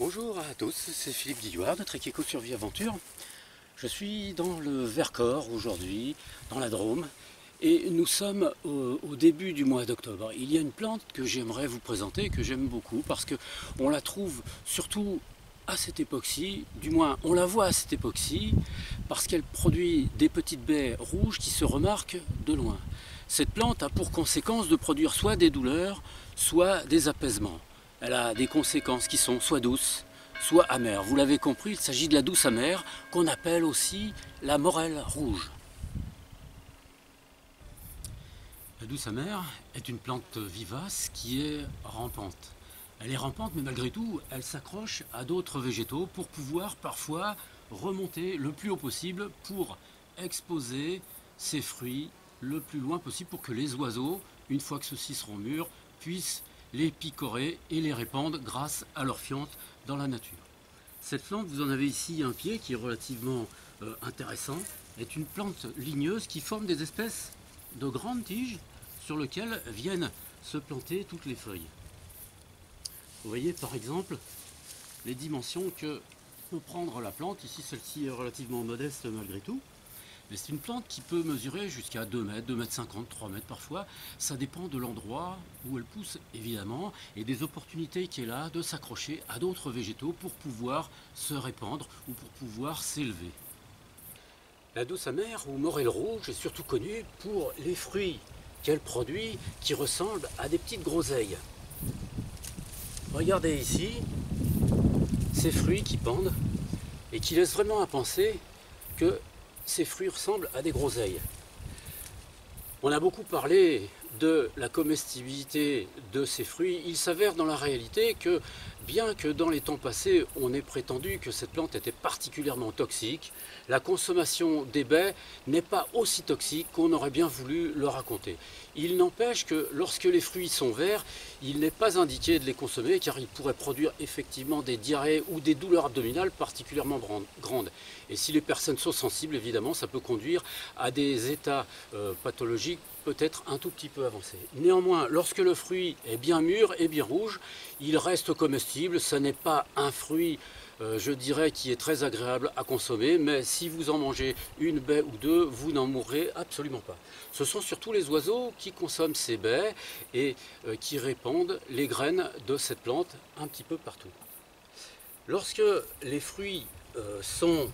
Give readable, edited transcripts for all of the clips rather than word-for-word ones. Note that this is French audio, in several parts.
Bonjour à tous, c'est Philippe Guillouard de Trek Eco Survie Aventure. Je suis dans le Vercors aujourd'hui, dans la Drôme, et nous sommes au début du mois d'octobre. Il y a une plante que j'aimerais vous présenter, que j'aime beaucoup, parce qu'on la trouve surtout à cette époque-ci, du moins on la voit à cette époque-ci, parce qu'elle produit des petites baies rouges qui se remarquent de loin. Cette plante a pour conséquence de produire soit des douleurs, soit des apaisements. Elle a des conséquences qui sont soit douces, soit amères. Vous l'avez compris, il s'agit de la douce amère, qu'on appelle aussi la morelle rouge. La douce amère est une plante vivace qui est rampante. Elle est rampante, mais malgré tout, elle s'accroche à d'autres végétaux pour pouvoir parfois remonter le plus haut possible pour exposer ses fruits le plus loin possible pour que les oiseaux, une fois que ceux-ci seront mûrs, puissent les picorer et les répandre grâce à leur fiente dans la nature. Cette plante, vous en avez ici un pied qui est relativement intéressant, est une plante ligneuse qui forme des espèces de grandes tiges sur lesquelles viennent se planter toutes les feuilles. Vous voyez par exemple les dimensions que peut prendre la plante. Ici celle-ci est relativement modeste malgré tout. Mais c'est une plante qui peut mesurer jusqu'à 2 mètres, 2 mètres 50, 3 mètres parfois. Ça dépend de l'endroit où elle pousse évidemment et des opportunités qu'elle a de s'accrocher à d'autres végétaux pour pouvoir se répandre ou pour pouvoir s'élever. La douce amère ou morelle rouge est surtout connue pour les fruits qu'elle produit qui ressemblent à des petites groseilles. Regardez ici ces fruits qui pendent et qui laissent vraiment à penser que ces fruits ressemblent à des groseilles. On a beaucoup parlé de la comestibilité de ces fruits. Il s'avère dans la réalité que, bien que dans les temps passés, on ait prétendu que cette plante était particulièrement toxique, la consommation des baies n'est pas aussi toxique qu'on aurait bien voulu le raconter. Il n'empêche que lorsque les fruits sont verts, il n'est pas indiqué de les consommer car ils pourraient produire effectivement des diarrhées ou des douleurs abdominales particulièrement grandes. Et si les personnes sont sensibles, évidemment, ça peut conduire à des états pathologiques peut-être un tout petit peu avancé. Néanmoins, lorsque le fruit est bien mûr et bien rouge, il reste comestible. Ce n'est pas un fruit, je dirais, qui est très agréable à consommer, mais si vous en mangez une baie ou deux, vous n'en mourrez absolument pas. Ce sont surtout les oiseaux qui consomment ces baies et qui répandent les graines de cette plante un petit peu partout. Lorsque les fruits sont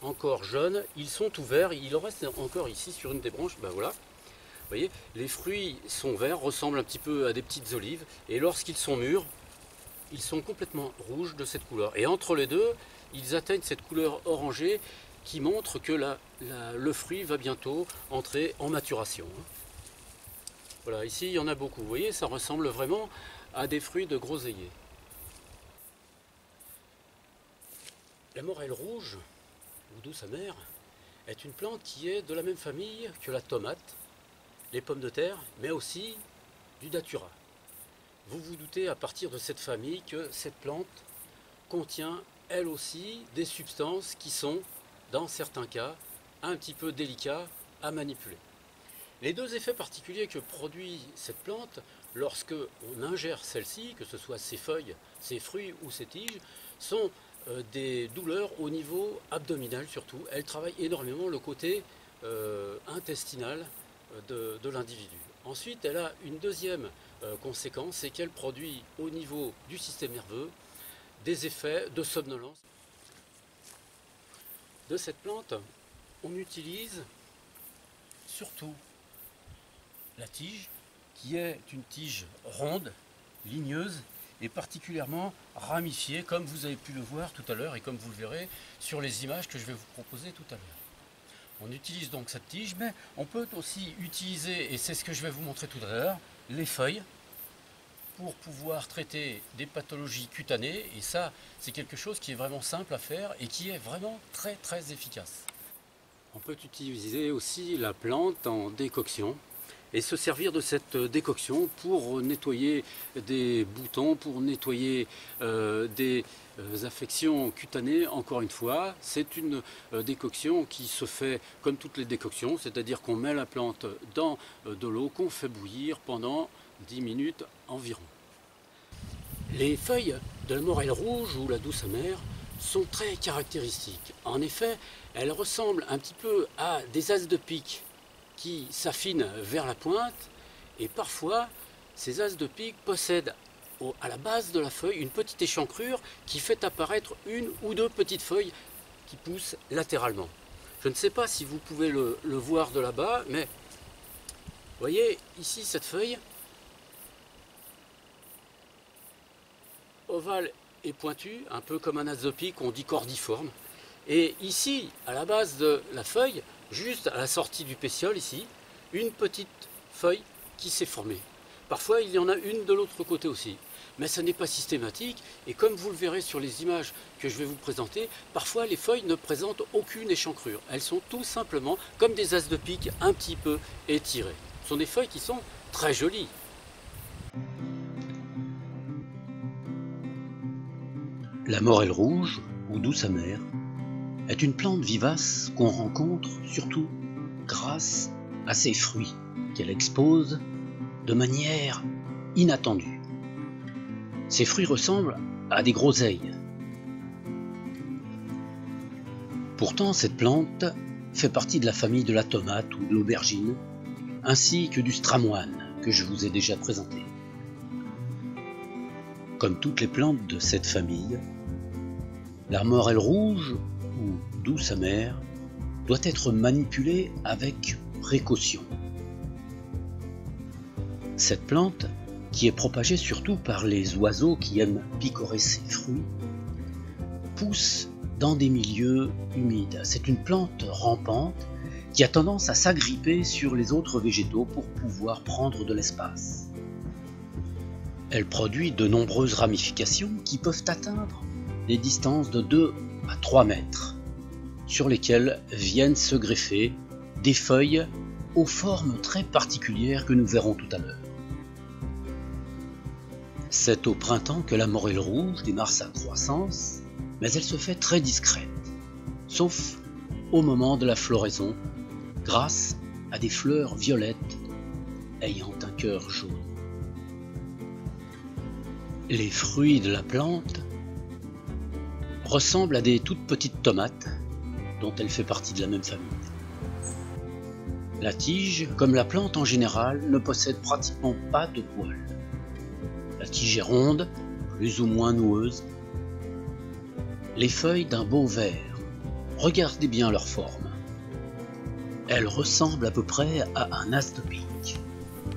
encore jeunes, ils sont tout verts, il en reste encore ici sur une des branches, ben voilà. Vous voyez, les fruits sont verts, ressemblent un petit peu à des petites olives, et lorsqu'ils sont mûrs, ils sont complètement rouges de cette couleur. Et entre les deux, ils atteignent cette couleur orangée qui montre que le fruit va bientôt entrer en maturation. Voilà, ici il y en a beaucoup, vous voyez, ça ressemble vraiment à des fruits de groseilliers. La morelle rouge, ou douce amère, est une plante qui est de la même famille que la tomate, les pommes de terre, mais aussi du datura. Vous vous doutez à partir de cette famille que cette plante contient elle aussi des substances qui sont, dans certains cas, un petit peu délicats à manipuler. Les deux effets particuliers que produit cette plante lorsque on ingère celle-ci, que ce soit ses feuilles, ses fruits ou ses tiges, sont des douleurs au niveau abdominal surtout. Elle travaille énormément le côté intestinal de l'individu. Ensuite, elle a une deuxième conséquence, c'est qu'elle produit au niveau du système nerveux des effets de somnolence. De cette plante, on utilise surtout la tige, qui est une tige ronde, ligneuse, et particulièrement ramifiée, comme vous avez pu le voir tout à l'heure et comme vous le verrez sur les images que je vais vous proposer tout à l'heure. On utilise donc cette tige, mais on peut aussi utiliser, et c'est ce que je vais vous montrer tout à l'heure, les feuilles pour pouvoir traiter des pathologies cutanées, et ça c'est quelque chose qui est vraiment simple à faire et qui est vraiment très très efficace. On peut utiliser aussi la plante en décoction et se servir de cette décoction pour nettoyer des boutons, pour nettoyer des affections cutanées. Encore une fois, c'est une décoction qui se fait comme toutes les décoctions, c'est-à-dire qu'on met la plante dans de l'eau qu'on fait bouillir pendant 10 minutes environ. Les feuilles de la morelle rouge ou la douce amère sont très caractéristiques. En effet, elles ressemblent un petit peu à des as de pique qui s'affinent vers la pointe, et parfois ces as de pique possèdent à la base de la feuille une petite échancrure qui fait apparaître une ou deux petites feuilles qui poussent latéralement. Je ne sais pas si vous pouvez le voir de là-bas, mais vous voyez ici cette feuille ovale et pointue, un peu comme un as de pique, on dit cordiforme. Et ici, à la base de la feuille, juste à la sortie du pétiole ici, une petite feuille qui s'est formée. Parfois, il y en a une de l'autre côté aussi. Mais ce n'est pas systématique, et comme vous le verrez sur les images que je vais vous présenter, parfois les feuilles ne présentent aucune échancrure. Elles sont tout simplement comme des as de pique un petit peu étirées. Ce sont des feuilles qui sont très jolies. La morelle rouge, ou douce amère, est une plante vivace qu'on rencontre surtout grâce à ses fruits qu'elle expose de manière inattendue. Ces fruits ressemblent à des groseilles. Pourtant, cette plante fait partie de la famille de la tomate ou de l'aubergine, ainsi que du stramoine que je vous ai déjà présenté. Comme toutes les plantes de cette famille, la morelle rouge ou douce amère doit être manipulée avec précaution. Cette plante, qui est propagée surtout par les oiseaux qui aiment picorer ses fruits, pousse dans des milieux humides. C'est une plante rampante qui a tendance à s'agripper sur les autres végétaux pour pouvoir prendre de l'espace. Elle produit de nombreuses ramifications qui peuvent atteindre des distances de 2 à 3 mètres, sur lesquelles viennent se greffer des feuilles aux formes très particulières que nous verrons tout à l'heure. C'est au printemps que la morelle rouge démarre sa croissance, mais elle se fait très discrète, sauf au moment de la floraison, grâce à des fleurs violettes ayant un cœur jaune. Les fruits de la plante ressemblent à des toutes petites tomates dont elle fait partie de la même famille. La tige, comme la plante en général, ne possède pratiquement pas de poils. La tige est ronde, plus ou moins noueuse. Les feuilles d'un beau vert. Regardez bien leur forme. Elles ressemblent à peu près à un as de pique.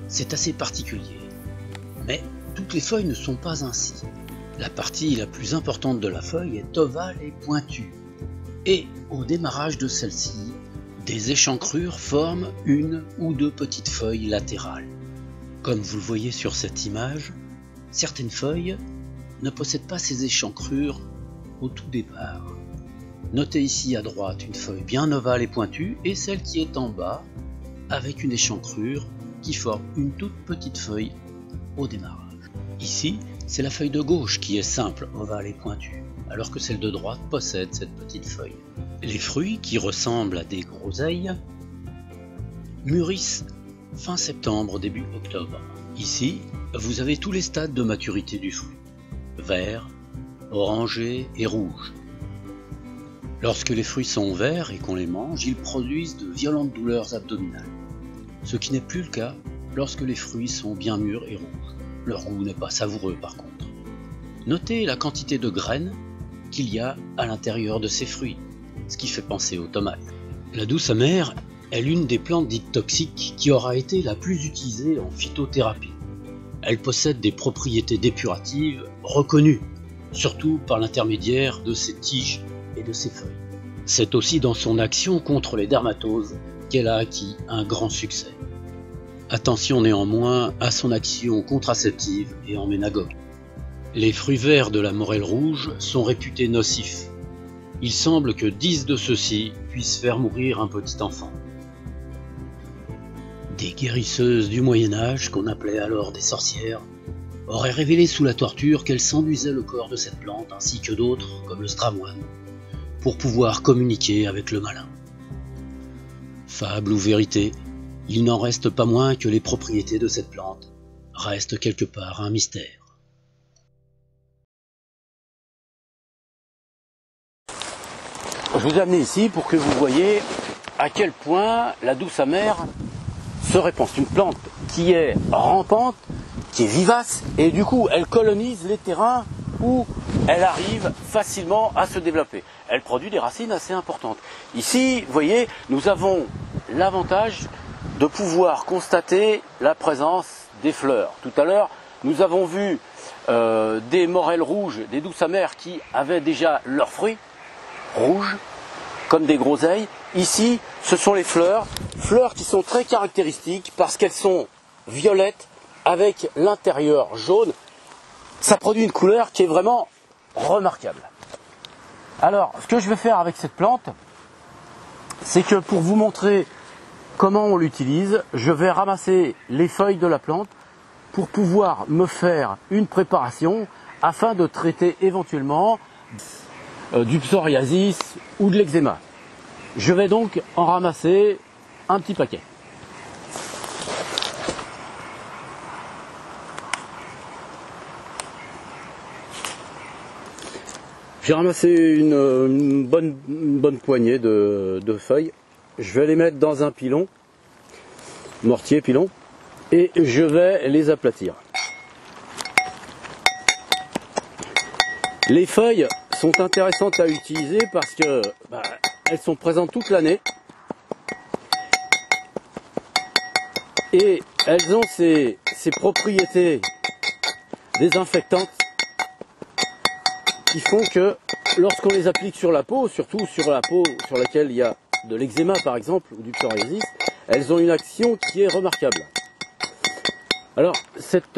C'est assez particulier. Mais toutes les feuilles ne sont pas ainsi. La partie la plus importante de la feuille est ovale et pointue. Et au démarrage de celle-ci, des échancrures forment une ou deux petites feuilles latérales. Comme vous le voyez sur cette image, certaines feuilles ne possèdent pas ces échancrures au tout départ. Notez ici à droite une feuille bien ovale et pointue et celle qui est en bas avec une échancrure qui forme une toute petite feuille au démarrage. Ici, c'est la feuille de gauche qui est simple, ovale et pointue, alors que celle de droite possède cette petite feuille. Les fruits, qui ressemblent à des groseilles, mûrissent fin septembre, début octobre. Ici, vous avez tous les stades de maturité du fruit, vert, orangé et rouge. Lorsque les fruits sont verts et qu'on les mange, ils produisent de violentes douleurs abdominales, ce qui n'est plus le cas lorsque les fruits sont bien mûrs et rouges. Leur goût n'est pas savoureux par contre. Notez la quantité de graines qu'il y a à l'intérieur de ces fruits, ce qui fait penser aux tomates. La douce amère est l'une des plantes dites toxiques qui aura été la plus utilisée en phytothérapie. Elle possède des propriétés dépuratives reconnues, surtout par l'intermédiaire de ses tiges et de ses feuilles. C'est aussi dans son action contre les dermatoses qu'elle a acquis un grand succès. Attention néanmoins à son action contraceptive et emménagogue. Les fruits verts de la morelle rouge sont réputés nocifs. Il semble que 10 de ceux-ci puissent faire mourir un petit enfant. Des guérisseuses du Moyen-Âge, qu'on appelait alors des sorcières, auraient révélé sous la torture qu'elles s'enduisaient le corps de cette plante ainsi que d'autres, comme le stramoine, pour pouvoir communiquer avec le malin. Fable ou vérité, il n'en reste pas moins que les propriétés de cette plante restent quelque part un mystère. je vous ai amené ici pour que vous voyez à quel point la douce amère se répand. C'est une plante qui est rampante, qui est vivace, et du coup elle colonise les terrains où elle arrive facilement à se développer. Elle produit des racines assez importantes. Ici, vous voyez, nous avons l'avantage de pouvoir constater la présence des fleurs. Tout à l'heure, nous avons vu des morels rouges, des douces amères qui avaient déjà leurs fruits rouges, comme des groseilles. Ici, ce sont les fleurs qui sont très caractéristiques parce qu'elles sont violettes avec l'intérieur jaune. Ça produit une couleur qui est vraiment remarquable. Alors, ce que je vais faire avec cette plante, c'est que pour vous montrer comment on l'utilise, je vais ramasser les feuilles de la plante pour pouvoir me faire une préparation afin de traiter éventuellement du psoriasis ou de l'eczéma. Je vais donc en ramasser un petit paquet. J'ai ramassé une bonne poignée de feuilles. Je vais les mettre dans un pilon, mortier pilon, et je vais les aplatir. Les feuilles sont intéressantes à utiliser parce que elles sont présentes toute l'année et elles ont ces propriétés désinfectantes qui font que lorsqu'on les applique sur la peau, surtout sur la peau sur laquelle il y a de l'eczéma par exemple ou du psoriasis, elles ont une action qui est remarquable. Alors cette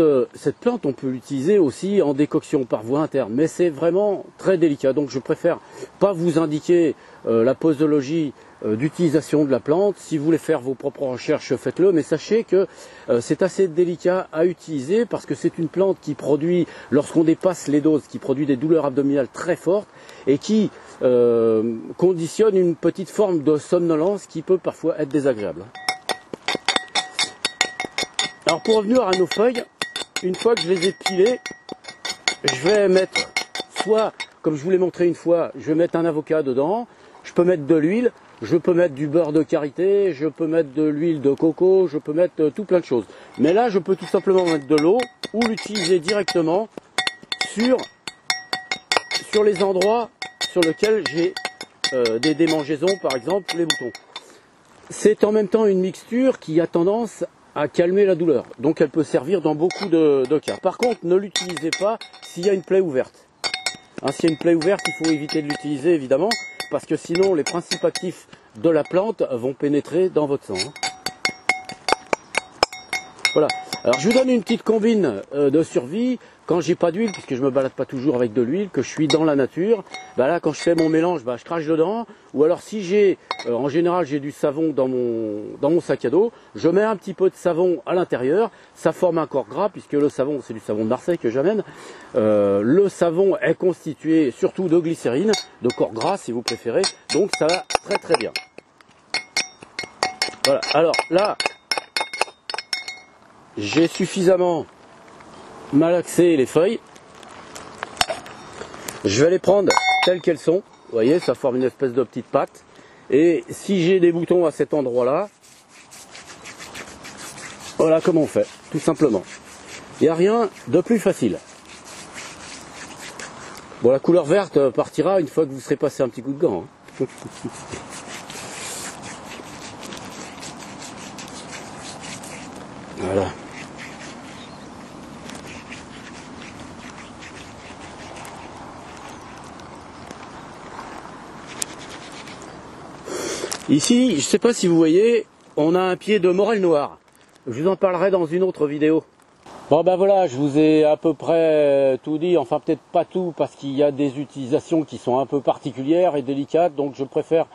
plante on peut l'utiliser aussi en décoction par voie interne, mais c'est vraiment très délicat, donc je préfère pas vous indiquer la posologie d'utilisation de la plante. Si vous voulez faire vos propres recherches, faites-le, mais sachez que c'est assez délicat à utiliser parce que c'est une plante qui produit, lorsqu'on dépasse les doses, qui produit des douleurs abdominales très fortes et qui conditionne une petite forme de somnolence qui peut parfois être désagréable. Alors pour revenir à nos feuilles, une fois que je les ai pilées, je vais mettre soit, comme je vous l'ai montré une fois, je vais mettre un avocat dedans, je peux mettre de l'huile, je peux mettre du beurre de karité, je peux mettre de l'huile de coco, je peux mettre tout plein de choses. Mais là, je peux tout simplement mettre de l'eau ou l'utiliser directement sur les endroits sur lesquels j'ai des démangeaisons, par exemple les boutons. C'est en même temps une mixture qui a tendance à calmer la douleur. Donc elle peut servir dans beaucoup de cas. Par contre, ne l'utilisez pas s'il y a une plaie ouverte. S'il y a une plaie ouverte, il faut éviter de l'utiliser évidemment, parce que sinon les principes actifs de la plante vont pénétrer dans votre sang. Voilà. Alors je vous donne une petite combine de survie. Quand j'ai pas d'huile, puisque je me balade pas toujours avec de l'huile, que je suis dans la nature, là quand je fais mon mélange, je crache dedans. Ou alors si j'ai, en général j'ai du savon dans mon sac à dos, je mets un petit peu de savon à l'intérieur, ça forme un corps gras, puisque le savon c'est du savon de Marseille que j'amène. Le savon est constitué surtout de glycérine, de corps gras si vous préférez, donc ça va très très bien. Voilà, alors là, j'ai suffisamment malaxé les feuilles. Je vais les prendre telles qu'elles sont. Vous voyez, ça forme une espèce de petite pâte. Et si j'ai des boutons à cet endroit-là, voilà comment on fait, tout simplement. Il n'y a rien de plus facile. Bon, la couleur verte partira une fois que vous serez passé un petit coup de gant. Voilà. Ici, je ne sais pas si vous voyez, on a un pied de morel noir. Je vous en parlerai dans une autre vidéo. Bon voilà, je vous ai à peu près tout dit, enfin peut-être pas tout, parce qu'il y a des utilisations qui sont un peu particulières et délicates, donc je préfère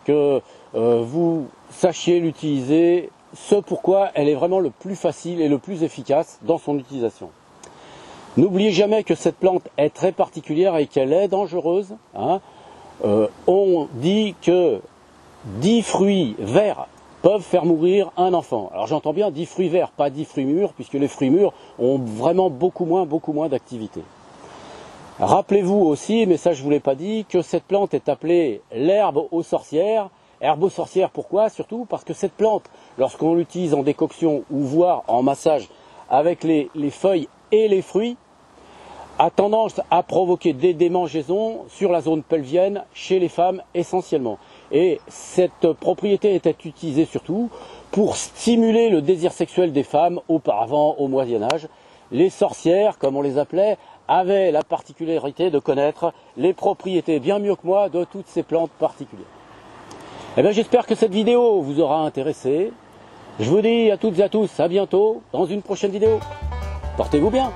que vous sachiez l'utiliser, ce pourquoi elle est vraiment le plus facile et le plus efficace dans son utilisation. N'oubliez jamais que cette plante est très particulière et qu'elle est dangereuse. On dit que 10 fruits verts peuvent faire mourir un enfant. Alors j'entends bien 10 fruits verts, pas 10 fruits mûrs, puisque les fruits mûrs ont vraiment beaucoup moins d'activité. Rappelez-vous aussi, mais ça je ne vous l'ai pas dit, que cette plante est appelée l'herbe aux sorcières. Herbe aux sorcières, pourquoi? Surtout parce que cette plante, lorsqu'on l'utilise en décoction ou voire en massage avec les feuilles et les fruits, a tendance à provoquer des démangeaisons sur la zone pelvienne chez les femmes essentiellement. Et cette propriété était utilisée surtout pour stimuler le désir sexuel des femmes auparavant au Moyen-Âge. Les sorcières, comme on les appelait, avaient la particularité de connaître les propriétés bien mieux que moi de toutes ces plantes particulières. Eh bien, j'espère que cette vidéo vous aura intéressé. Je vous dis à toutes et à tous à bientôt dans une prochaine vidéo. Portez-vous bien.